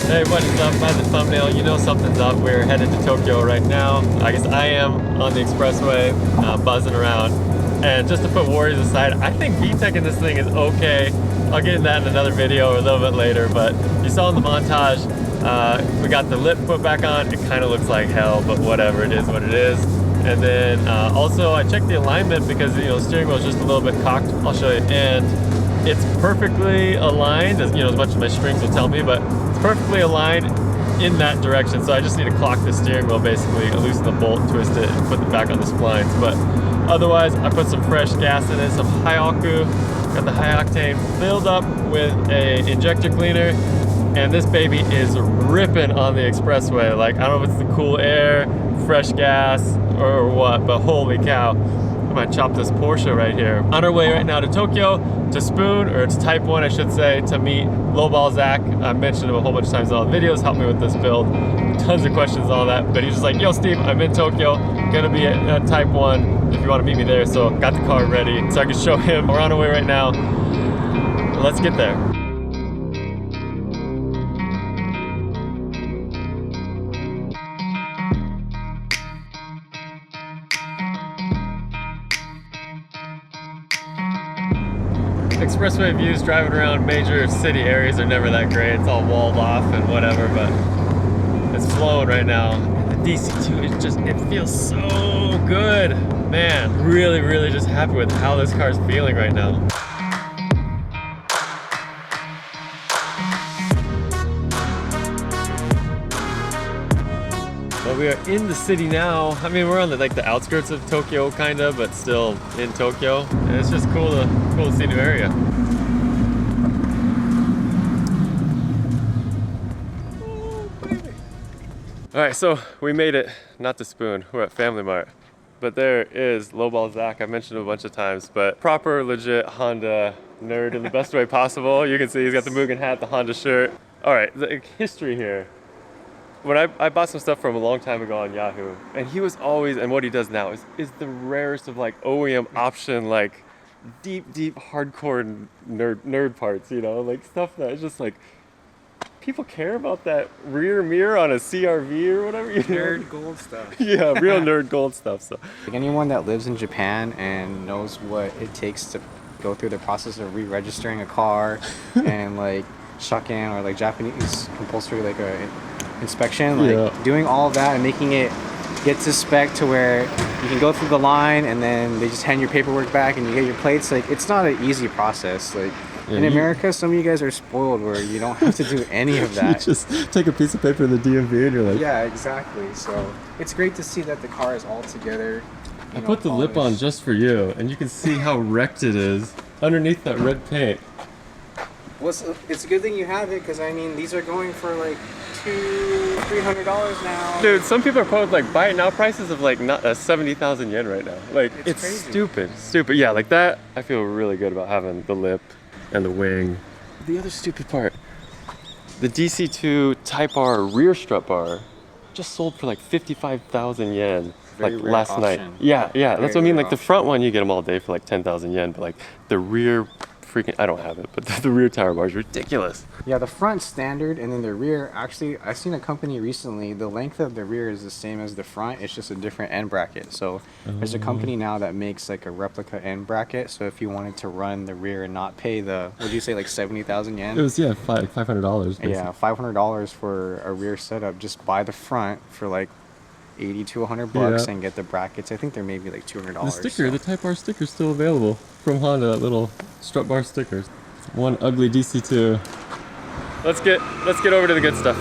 Hey, what is up? By the thumbnail, you know something's up. We're headed to Tokyo right now. I guess I am on the expressway, buzzing around. And just to put worries aside, I think VTEC in this thing is okay. I'll get into that in another video or a little bit later, but you saw in the montage, we got the lip put back on. It kind of looks like hell, but whatever, it is what it is. And then also I checked the alignment because, you know, the steering wheel is just a little bit cocked. I'll show you. And it's perfectly aligned, as, you know, as much as my strings will tell me, but it's perfectly aligned in that direction. So I just need to clock the steering wheel, basically, loosen the bolt, twist it, and put it back on the splines. But otherwise, I put some fresh gas in it, some high alku, got the high octane filled up with a injector cleaner, and this baby is ripping on the expressway. Like, I don't know if it's the cool air, fresh gas, or what, but holy cow. I might chop this Porsche right here. On our way right now to Tokyo, to Spoon, or it's Type 1 I should say, to meet Lowball Zach. I mentioned him a whole bunch of times in all the videos, helped me with this build. Tons of questions, all that, but he's just like, yo Steve, I'm in Tokyo, gonna be at Type 1 if you wanna meet me there, so got the car ready so I can show him. We're on our way right now. Let's get there. Expressway views driving around major city areas are never that great. It's all walled off and whatever, but it's flowing right now. And the DC2 is just, it feels so good. Man, really just happy with how this car's feeling right now. But we are in the city now. I mean, we're on the outskirts of Tokyo, kind of, but still in Tokyo. And it's just cool to see new area. All right, so we made it, not to Spoon, we're at Family Mart. But there is Lowball Zach, I mentioned him a bunch of times, but proper, legit Honda nerd in the best way possible. You can see he's got the Mugen hat, the Honda shirt. All right, the history here. When I bought some stuff from a long time ago on Yahoo, and he was always, and what he does now is the rarest of like OEM option, like deep hardcore nerd parts, you know, like stuff that is just like, people care about that rear mirror on a CRV or whatever, you know? Nerd gold stuff. Yeah, real nerd gold stuff. So like anyone that lives in Japan and knows what it takes to go through the process of re-registering a car and like shukken or like Japanese compulsory like a inspection, like doing all of that and making it get to spec to where you can go through the line and then they just hand your paperwork back and you get your plates. Like, it's not an easy process. Like, in America, some of you guys are spoiled where you don't have to do any of that. You just take a piece of paper in the DMV and you're like... Yeah, exactly. So it's great to see that the car is all together. I put the lip on just for you, and you can see how wrecked it is underneath that red paint. Well, it's a good thing you have it, because I mean, these are going for like $200-300 now. Dude, some people are quoting like buy it now prices of like 70,000 yen right now. Like, it's stupid. Yeah, like that, I feel really good about having the lip and the wing. The other stupid part, the DC2 Type R rear strut bar just sold for like 55,000 yen. Like last night. Yeah, that's what I mean. Like the front one, you get them all day for like 10,000 yen, but like the rear freaking, I don't have it, but the rear tire bar is ridiculous. Yeah, the front standard, and then the rear, actually, I've seen a company recently, the length of the rear is the same as the front, it's just a different end bracket. So there's a company now that makes like a replica end bracket, so if you wanted to run the rear and not pay the, would you say like 70,000 yen? It was, yeah, $500. Basically. Yeah, $500 for a rear setup. Just buy the front for like 80 to 100 bucks and get the brackets. I think they're maybe like $200. The sticker, the Type R sticker is still available from Honda, that little strut bar sticker. One ugly DC2. Let's get over to the good stuff.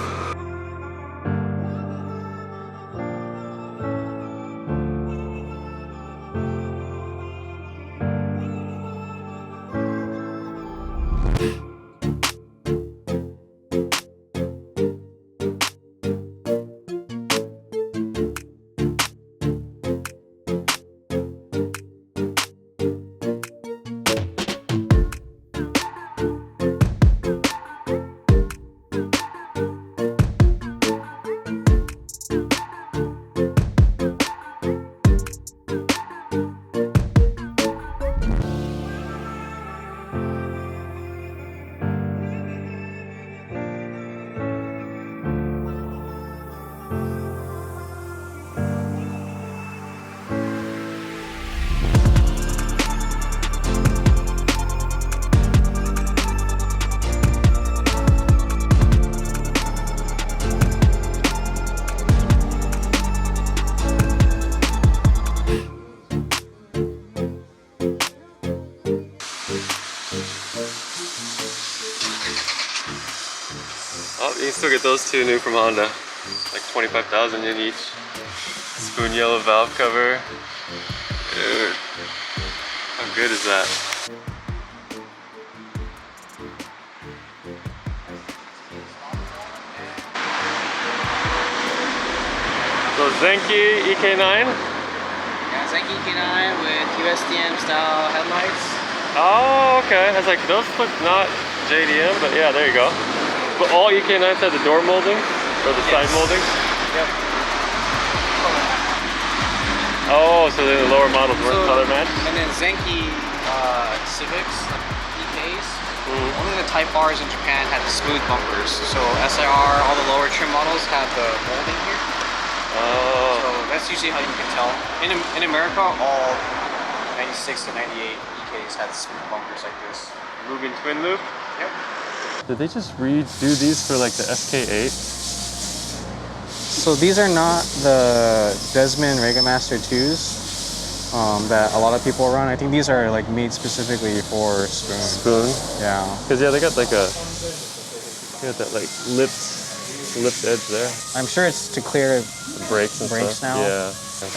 can still get those two new from Honda. Like 25,000 in each. Spoon yellow valve cover. Dude, how good is that? So Zenki EK9? Yeah, Zenki EK9 with USDM style headlights. Oh, okay. I was like, those look not JDM, but yeah, there you go. But all EK9s had the door molding? Or the side molding? Yep. Oh, so the lower models weren't color matched? And then Zenki Civics, EKs, only the Type Rs in Japan had the smooth bumpers. So SIR, all the lower trim models have the molding here. Oh. So that's usually how you can tell. In America, all 96 to 98 EKs had smooth bumpers like this. Mugen twin loop? Yep. Did they just redo these for like the SK8? So these are not the Desmond Regamaster 2s that a lot of people run. I think these are like made specifically for Spoon. Spoon? Yeah. Because yeah, they got like a, they got that like lipped edge there. I'm sure it's to clear The brakes and brakes stuff. now. Yeah.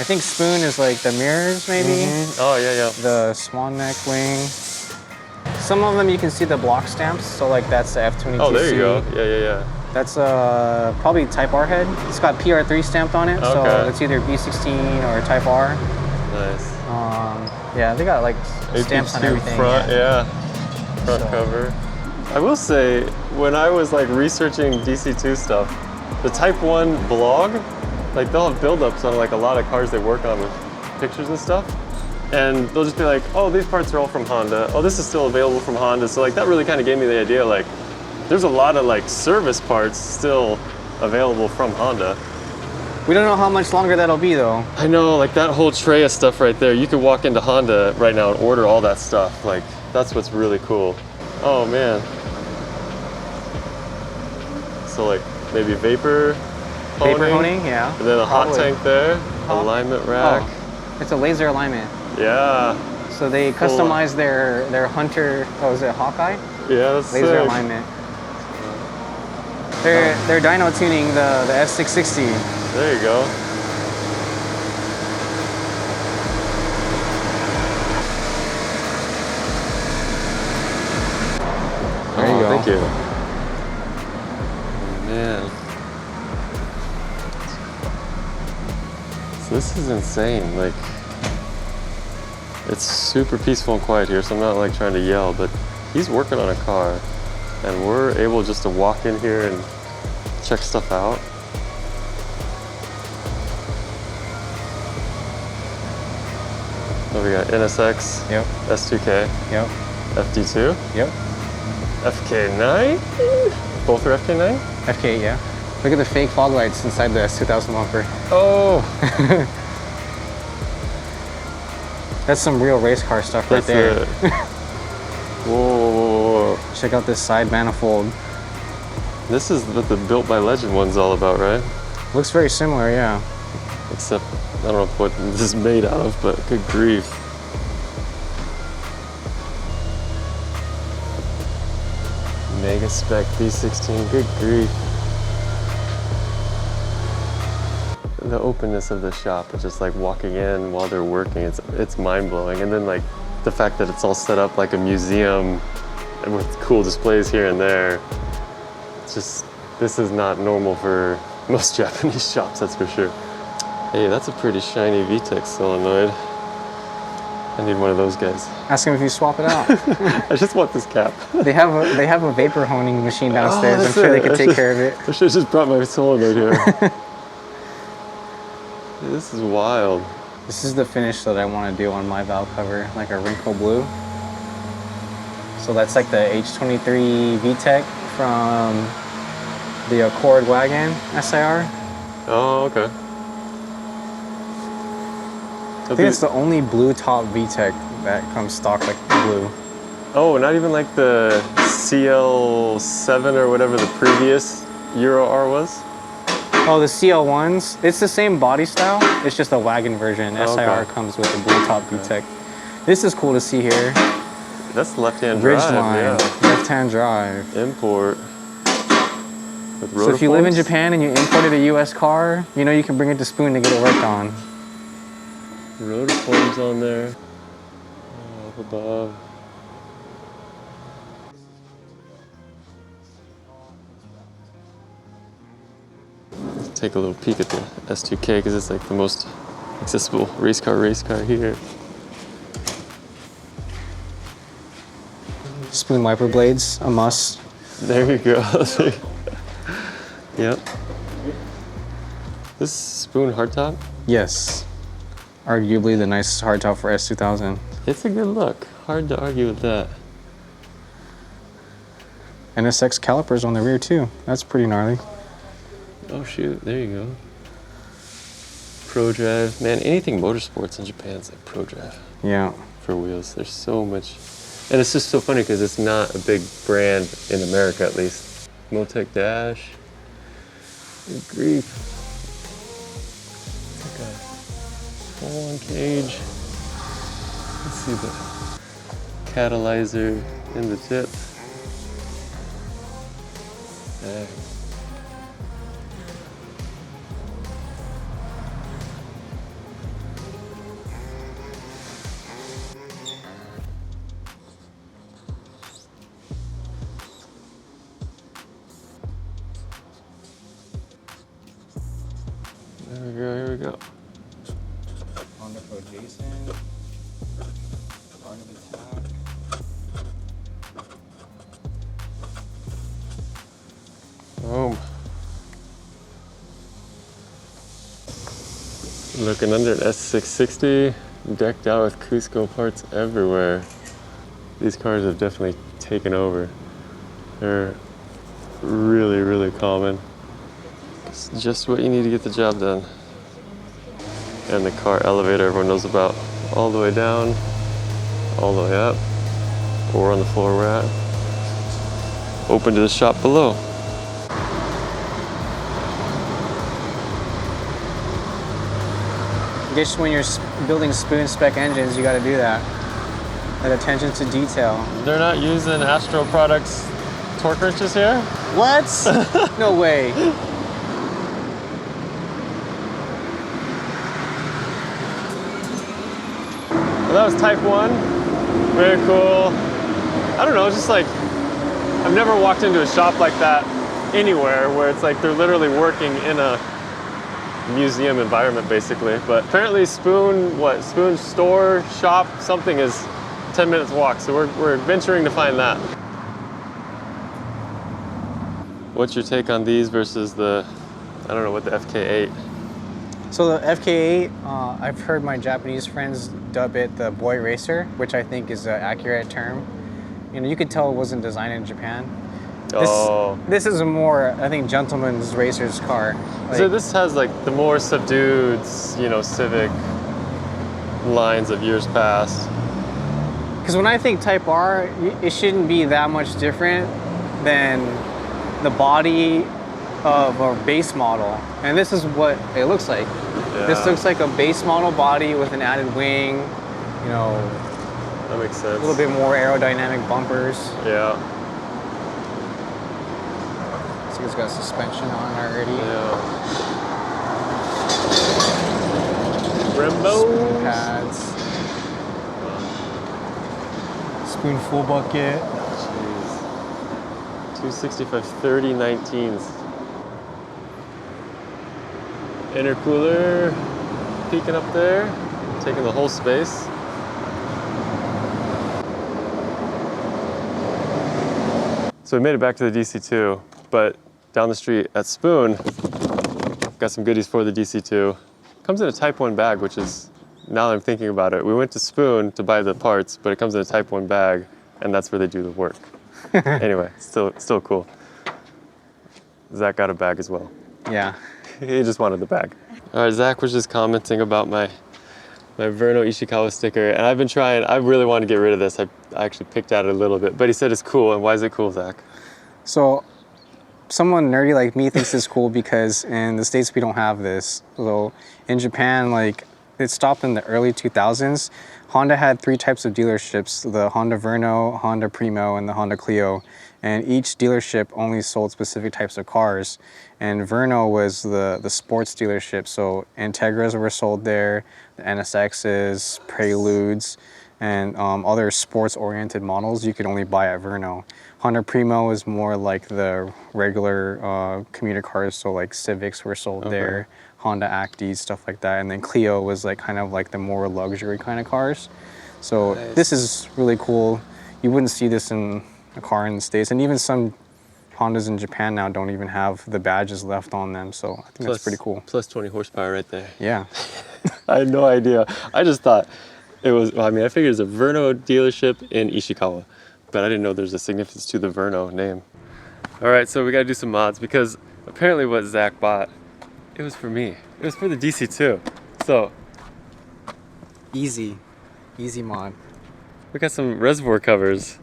I think Spoon is like the mirrors maybe. Oh yeah, yeah. The swan neck wing. Some of them you can see the block stamps. So like that's the F22C. Oh, there you go. Yeah, yeah, yeah. That's probably Type R head. It's got PR3 stamped on it, so Okay. it's either B16 or Type R. Nice. Yeah, they got like stamps on AP2 everything. front, yeah. Front So- cover. I will say, when I was like researching DC2 stuff, the Type 1 blog, like they'll have build-ups on like a lot of cars they work on with pictures and stuff. And they'll just be like, oh, these parts are all from Honda. Oh, this is still available from Honda. So like that really kind of gave me the idea, like, there's a lot of like service parts still available from Honda. We don't know how much longer that'll be though. I know, like that whole tray of stuff right there, you could walk into Honda right now and order all that stuff. Like, that's what's really cool. Oh man. So like maybe vapor honing, yeah. And then a hot Probably. tank there, Oh. alignment rack. Oh, it's a laser alignment. Yeah. So they customized their Hunter, oh, is it Hawkeye? Yeah, that's Laser sick. alignment. They're dyno tuning the S660. There you go. There you go. Thank you. Man. So this is insane. Like, it's super peaceful and quiet here, so I'm not like trying to yell, but he's working on a car and we're able just to walk in here and check stuff out. Oh, we got NSX, Yep. S2K, Yep. FD2, Yep. FK9? Both are FK9? FK, yeah. Look at the fake fog lights inside the S2000 bumper. Oh! That's some real race car stuff right That's there. it. Whoa. Check out this side manifold. This is what the Built by Legend one's all about, right? Looks very similar, yeah. Except, I don't know what this is made out of, but good grief. Mega spec B16, good grief. The openness of the shop, it's just like walking in while they're working, it's mind-blowing. And then like the fact that it's all set up like a museum and with cool displays here and there. It's just, this is not normal for most Japanese shops, that's for sure. Hey, that's a pretty shiny VTEC solenoid. I need one of those guys. Ask him if you swap it out. I just want this cap. They have a vapor honing machine downstairs. I'm that's sure they it. could take care of it. I should have just brought my solenoid here. This is wild. This is the finish that I want to do on my valve cover, like a wrinkle blue. So that's like the H23 VTEC from the Accord wagon SIR. Oh, okay. I think it's the only blue top VTEC that comes stock like blue. Oh, not even like the CL7 or whatever the previous Euro R was? Oh, the CL1s. It's the same body style. It's just a wagon version. Oh, okay. SIR comes with the blue top VTEC. This is cool to see here. That's left-hand drive, Ridgeline, yeah. left-hand drive. Import. With So if you live in rotiforms? Japan and you imported a US car, you know you can bring it to Spoon to get it worked on. Rotiforms on there. Up above. Let's take a little peek at the S2K because it's like the most accessible race car here. Spoon wiper blades, a must. There you go. Yep. This is Spoon hardtop. Yes. Arguably the nicest hardtop for S2000. It's a good look. Hard to argue with that. NSX calipers on the rear too. That's pretty gnarly. Oh shoot, there you go. Pro drive. Man, anything motorsports in Japan is like pro drive Yeah. for wheels. There's so much. And it's just so funny because it's not a big brand in America at least. Motec Dash. Good grief. It's like a full-on cage. Let's see the catalyzer in the tip. Dang. There we go, here we go. Honda Pro Jason. Part of the tag. Boom. Looking under an S660, decked out with Cusco parts everywhere. These cars have definitely taken over. They're really, really common. It's just what you need to get the job done. And the car elevator everyone knows about. All the way down, all the way up, or on the floor we're at. Open to the shop below. I guess when you're building Spoon spec engines, you got to do that. That attention to detail. They're not using Astro Products torque wrenches here? What? No way. Well, that was Type 1. Very cool. I don't know, it's just like, I've never walked into a shop like that anywhere where it's like they're literally working in a museum environment basically. But apparently Spoon store, shop, something is 10 minutes walk. So we're venturing to find that. What's your take on these versus the, I don't know, what the FK8? So the FK8, I've heard my Japanese friends dub it the boy racer, which I think is an accurate term. You know, you could tell it wasn't designed in Japan. This is a more, I think, gentleman's racer's car. Like, so this has like the more subdued, you know, Civic lines of years past. because when I think Type R, it shouldn't be that much different than the body of a base model. And this is what it looks like. Yeah. This looks like a base model body with an added wing, you know, That makes sense. a little bit more aerodynamic bumpers. Yeah. So it's got suspension on already. Yeah. Brembo. Spoon pads. Spoon full bucket. Jeez. 265 30 19s. Intercooler peeking up there, taking the whole space. So we made it back to the DC2, but down the street at Spoon, got some goodies for the DC2. Comes in a Type 1 bag, which is, now that I'm thinking about it, we went to Spoon to buy the parts, but it comes in a Type 1 bag, and that's where they do the work. Anyway, still cool. Zach got a bag as well. Yeah. He just wanted the bag. All right, Zach was just commenting about my Verno Ishikawa sticker, and I've been trying, I really want to get rid of this. I actually picked at it a little bit, but he said it's cool, and why is it cool, Zach? So, someone nerdy like me thinks it's cool because in the States we don't have this. So, in Japan, like, it stopped in the early 2000s. Honda had 3 types of dealerships, the Honda Verno, Honda Primo, and the Honda Clio. And each dealership only sold specific types of cars. And Verno was the sports dealership, so Integras were sold there, the NSXs, Preludes, and other sports-oriented models you could only buy at Verno. Honda Primo is more like the regular commuter cars, so like Civics were sold there, Honda Actis, stuff like that. And then Clio was like kind of like the more luxury kind of cars. So this is really cool. You wouldn't see this in a car in the States, and even some Hondas in Japan now don't even have the badges left on them, so I think that's pretty cool. Plus 20 horsepower right there. Yeah. I had no idea. I just thought it was, well, I mean, I figured it's a Verno dealership in Ishikawa, but I didn't know there's a significance to the Verno name. All right, so we gotta do some mods because apparently what Zach bought, it was for me. It was for the DC2. So. Easy mod. We got some reservoir covers.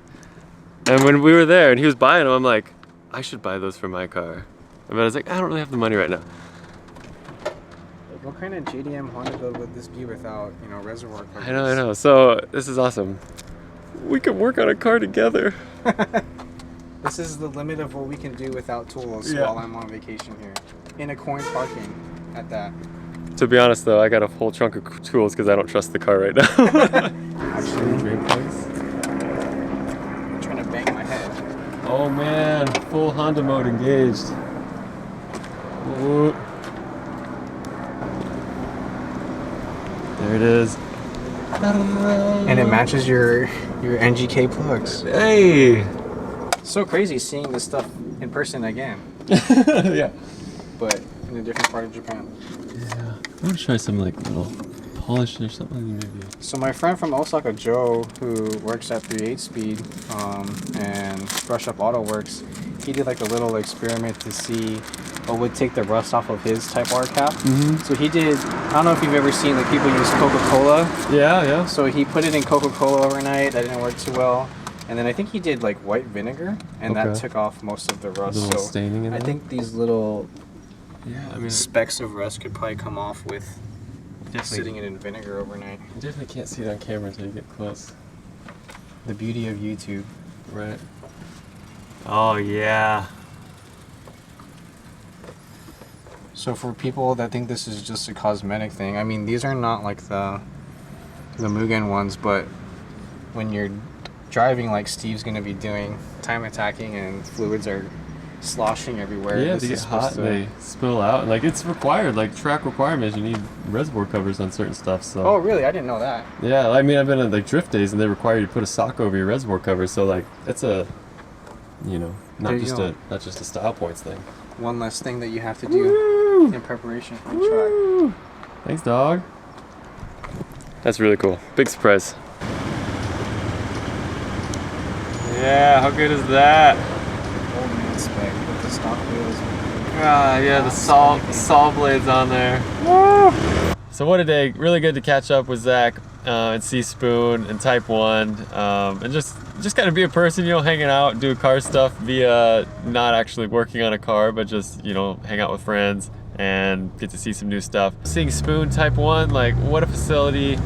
And when we were there and he was buying them, I'm like, I should buy those for my car. But I was like, I don't really have the money right now. What kind of JDM Honda build would this be without, you know, reservoir covers? I know. So this is awesome. We could work on a car together. This is the limit of what we can do without tools while I'm on vacation here. In a coin parking at that. To be honest though, I got a whole trunk of tools because I don't trust the car right now. Actually, I'm trying to bang my head. Oh man, full Honda mode engaged. Whoa. There it is. And it matches your NGK plugs. Hey! So crazy seeing this stuff in person again. Yeah. But in a different part of Japan. Yeah. I want to try some like little polish or something maybe. So my friend from Osaka, Joe, who works at 3/8 speed and Brush Up Auto Works, he did like a little experiment to see what would take the rust off of his Type R cap. So he did, I don't know if you've ever seen like people use Coca-Cola. Yeah. So he put it in Coca-Cola overnight. That didn't work too well. And then I think he did like white vinegar, and that took off most of the rust. Little staining in I it? think these little Yeah, specks of rust could probably come off with sitting it in vinegar overnight. You definitely can't see it on camera until you get close. The beauty of YouTube. Right. Oh yeah. So for people that think this is just a cosmetic thing, I mean, these are not like the Mugen ones, but when you're driving like Steve's gonna be doing, time attacking and fluids are sloshing everywhere. Yeah, this they get hot and they spill out. And like it's required, like track requirements, you need reservoir covers on certain stuff. So. Oh really? I didn't know that. Yeah, I mean I've been at like drift days and they require you to put a sock over your reservoir cover. So like it's a, you know, not just a style points thing. One less thing that you have to do in preparation for the track. Thanks, dog. That's really cool. Big surprise. Yeah, how good is that? Old man spec with the stock wheels. Ah, yeah, the saw blades on there. Woo! So what a day. Really good to catch up with Zach and see Spoon and Type 1 and just kind of be a person, you know, hanging out, do car stuff via not actually working on a car, but just, you know, hang out with friends and get to see some new stuff. Seeing Spoon Type 1, like what a facility.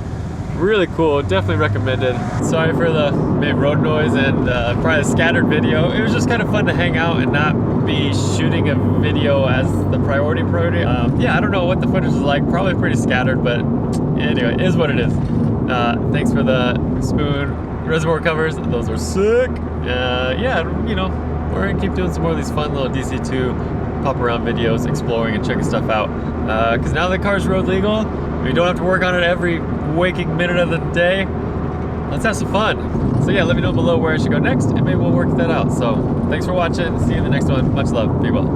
Really cool, definitely recommended. Sorry for the maybe road noise and probably a scattered video. It was just kind of fun to hang out and not be shooting a video as the priority. Yeah, I don't know what the footage is like, probably pretty scattered, but anyway, it is what it is. Thanks for the Spoon reservoir covers, those were sick. Yeah, you know, we're gonna keep doing some more of these fun little DC2 pop around videos, exploring and checking stuff out. Because now the car's road legal, we don't have to work on it every waking minute of the day. Let's have some fun. So yeah, let me know below where I should go next and maybe we'll work that out. So thanks for watching. See you in the next one. Much love. Be well.